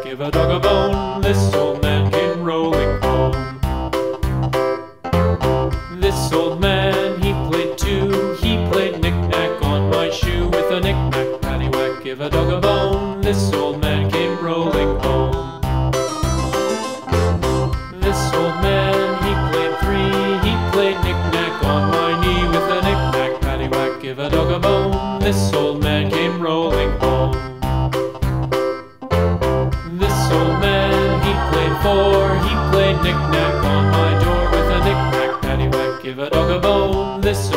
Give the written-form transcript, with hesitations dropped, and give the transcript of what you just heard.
give a dog a bone. This old man came rolling home. This old man, he played too. He played knick-knack on my shoe. With a knick-knack, paddywhack, give a dog a bone. This old man came rolling home. This old man, he played three. He played knick-knack on my knee. With a knick-knack, paddywhack, give a dog a bone. This old man came rolling home. This old man, he played four. He played knick-knack on my door. With a knick-knack, paddywhack, give a dog a bone. This